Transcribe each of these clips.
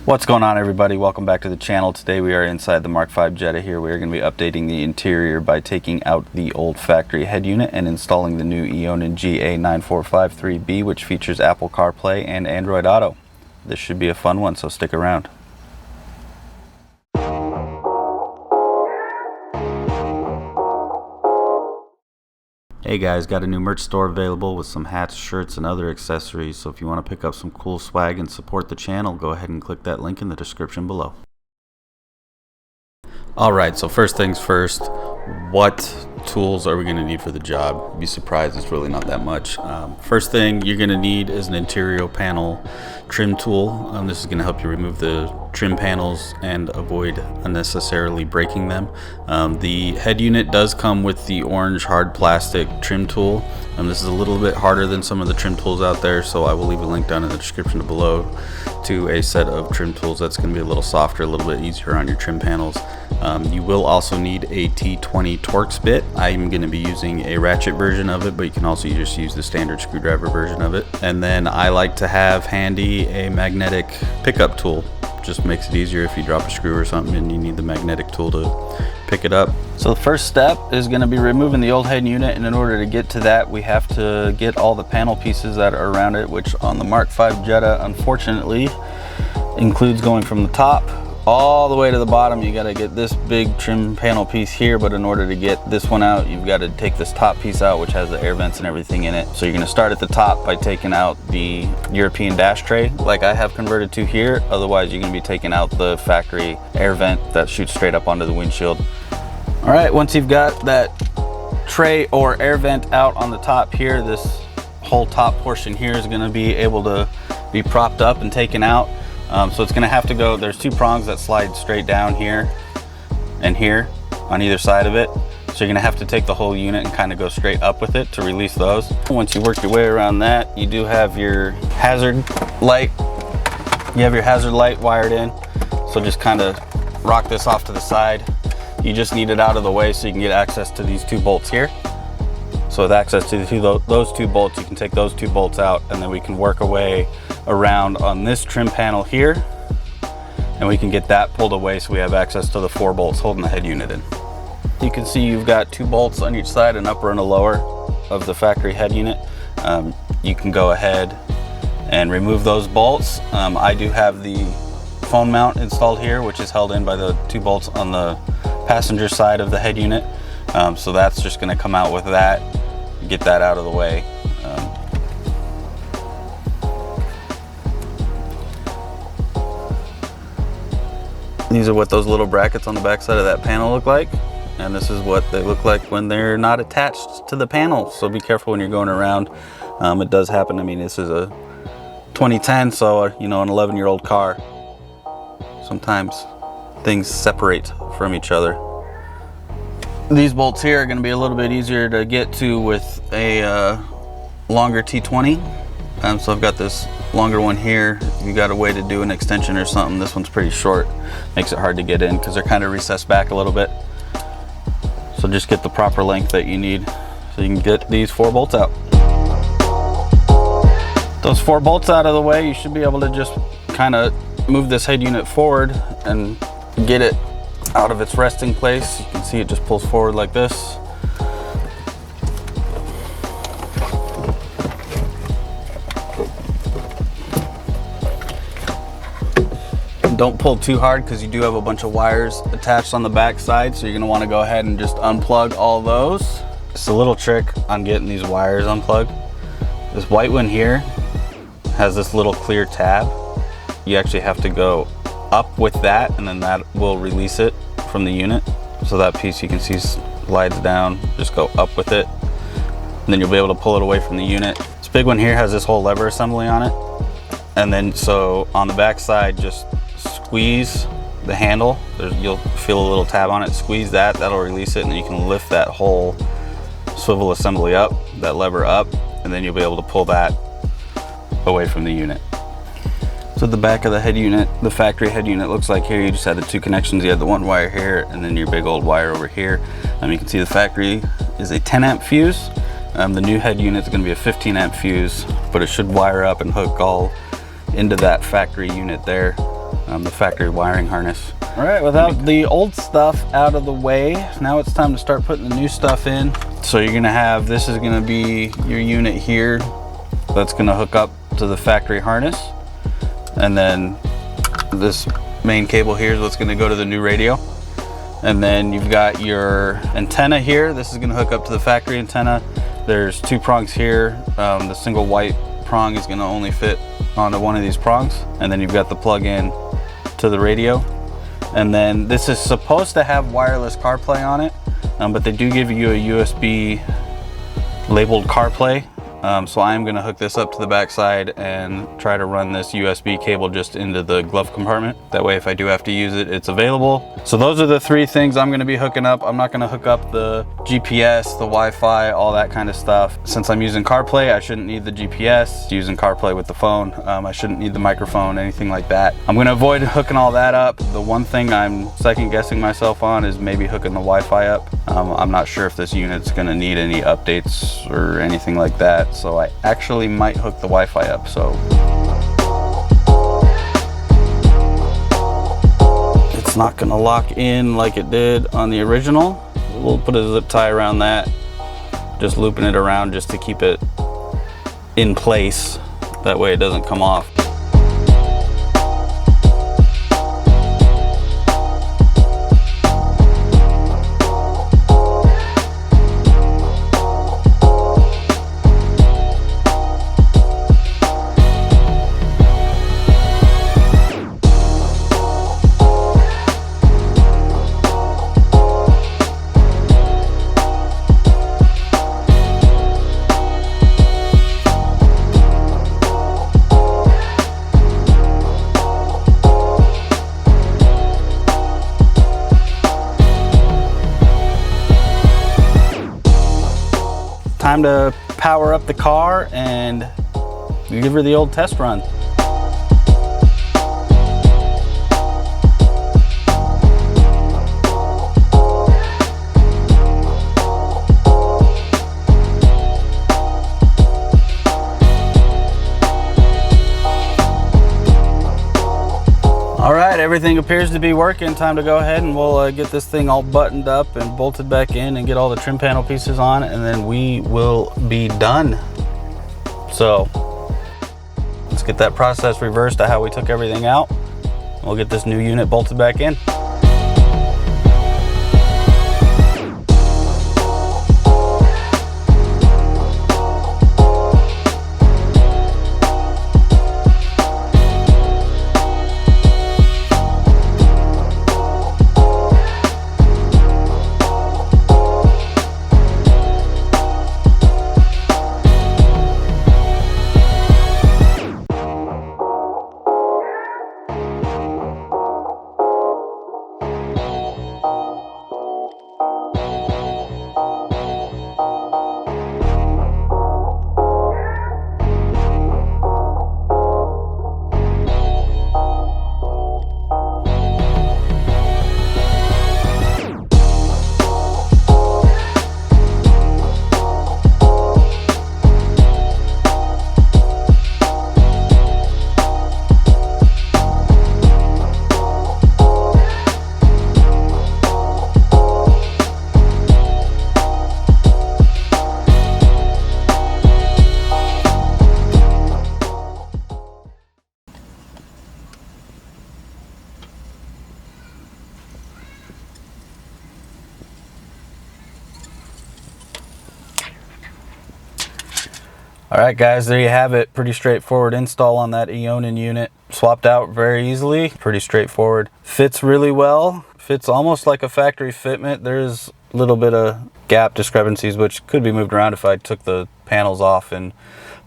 What's going on, everybody? Welcome back to the channel. Today we are inside the Mk5 Jetta here. We are going to be updating the interior by taking out the old factory head unit and installing the new Eonon GA9453B, which features Apple CarPlay and Android Auto. This should be a fun one, so stick around. Hey guys, got a new merch store available with some hats, shirts, and other accessories, so if you want to pick up some cool swag and support the channel, go ahead and click that link in the description below. Alright, so first things first, what tools are we going to need for the job? You'd be surprised, it's really not that much. First thing you're going to need is an interior panel trim tool. This is going to help you remove the trim panels and avoid unnecessarily breaking them. The head unit does come with the orange hard plastic trim tool. This is a little bit harder than some of the trim tools out there, so I will leave a link down in the description below to a set of trim tools that's going to be a little softer, a little bit easier on your trim panels. You will also need a T20 Torx bit. I'm going to be using a ratchet version of it, but you can also just use the standard screwdriver version of it. And then I like to have handy a magnetic pickup tool. Just makes it easier if you drop a screw or something and you need the magnetic tool to pick it up. So the first step is going to be removing the old head unit, and in order to get to that we have to get all the panel pieces that are around it, which on the Mk5 Jetta unfortunately includes going from the top all the way to the bottom. You got to get this big trim panel piece here, but in order to get this one out you've got to take this top piece out, which has the air vents and everything in it. So you're going to start at the top by taking out the European dash tray like I have converted to here. Otherwise you're going to be taking out the factory air vent that shoots straight up onto the windshield. All right, once you've got that tray or air vent out on the top here, this whole top portion here is going to be able to be propped up and taken out. So it's going to have to go, there's two prongs that slide straight down here and here on either side of it. So you're going to have to take the whole unit and kind of go straight up with it to release those. Once you work your way around that, you do have your hazard light. You have your hazard light wired in. So just kind of rock this off to the side. You just need it out of the way so you can get access to these two bolts here. So with access to those two bolts, you can take those two bolts out, and then we can work our way around on this trim panel here, and we can get that pulled away so we have access to the 4 bolts holding the head unit in. You can see you've got 2 bolts on each side, an upper and a lower of the factory head unit. You can go ahead and remove those bolts. I do have the phone mount installed here, which is held in by the 2 bolts on the passenger side of the head unit. So that's just going to come out with that, get that out of the way. These are what those little brackets on the back side of that panel look like, and this is what they look like when they're not attached to the panel. So be careful when you're going around. It does happen. I mean, this is a 2010, so you know, an 11-year-old car, sometimes things separate from each other. These bolts here are going to be a little bit easier to get to with a longer T20. So I've got this longer one here. If you got a way to do an extension or something, this one's pretty short. Makes it hard to get in because they're kind of recessed back a little bit. So just get the proper length that you need so you can get these 4 bolts out. Those 4 bolts out of the way, you should be able to just kind of move this head unit forward and get it out of its resting place. You can see it just pulls forward like this. Don't pull too hard because you do have a bunch of wires attached on the back side, so you're going to want to go ahead and just unplug all those. Just a little trick on getting these wires unplugged. This white one here has this little clear tab. You actually have to go up with that, and then that will release it from the unit. So that piece you can see slides down. Just go up with it, and then you'll be able to pull it away from the unit. This big one here has this whole lever assembly on it, and then so on the back side, just squeeze the handle. You'll feel a little tab on it. Squeeze that, that'll release it, and then you can lift that whole swivel assembly up, that lever up, and then you'll be able to pull that away from the unit. So the back of the head unit, the factory head unit, looks like here. You just had the 2 connections. You had the 1 wire here, and then your big old wire over here. You can see the factory is a 10 amp fuse. The new head unit is going to be a 15 amp fuse, but it should wire up and hook all into that factory unit there. the factory wiring harness. All right, without the old stuff out of the way, now it's time to start putting the new stuff in. So you're gonna have, this is gonna be your unit here that's gonna hook up to the factory harness. And then this main cable here is what's gonna go to the new radio. And then you've got your antenna here. This is gonna hook up to the factory antenna. There's 2 prongs here. The single white prong is gonna only fit onto one of these prongs. And then you've got the plug-in to the radio. And then this is supposed to have wireless CarPlay on it, but they do give you a USB labeled CarPlay. So I'm gonna hook this up to the backside and try to run this USB cable just into the glove compartment. That way, if I do have to use it, it's available. So those are the 3 things I'm gonna be hooking up. I'm not gonna hook up the GPS, the Wi-Fi, all that kind of stuff. Since I'm using CarPlay, I shouldn't need the GPS. Using CarPlay with the phone, I shouldn't need the microphone, anything like that. I'm gonna avoid hooking all that up. The one thing I'm second guessing myself on is maybe hooking the Wi-Fi up. I'm not sure if this unit's gonna need any updates or anything like that. So I actually might hook the Wi-Fi up. So it's not gonna lock in like it did on the original. We'll put a zip tie around that, just looping it around just to keep it in place. That way it doesn't come off. Time to power up the car and give her the old test run. All right, everything appears to be working. Time to go ahead and we'll get this thing all buttoned up and bolted back in and get all the trim panel pieces on, and then we will be done. So let's get that process reversed to how we took everything out. We'll get this new unit bolted back in. All right, guys, there you have it. Pretty straightforward install on that Eonon unit. Swapped out very easily, pretty straightforward. Fits really well. Fits almost like a factory fitment. There's a little bit of gap discrepancies, which could be moved around if I took the panels off and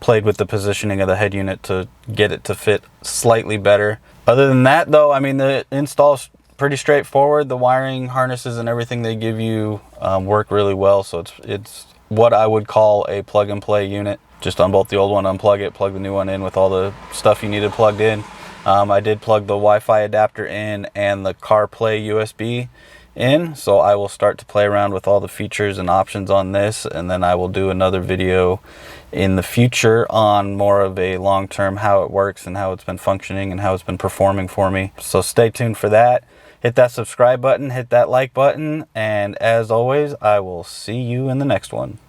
played with the positioning of the head unit to get it to fit slightly better. Other than that, though, I mean, the install's pretty straightforward. The wiring harnesses and everything they give you work really well. So it's what I would call a plug and play unit. Just unbolt the old one, unplug it, plug the new one in with all the stuff you needed plugged in. I did plug the Wi-Fi adapter in and the CarPlay USB in. So I will start to play around with all the features and options on this, and then I will do another video in the future on more of a long-term how it works and how it's been functioning and how it's been performing for me. So stay tuned for that. Hit that subscribe button, hit that like button, and as always, I will see you in the next one.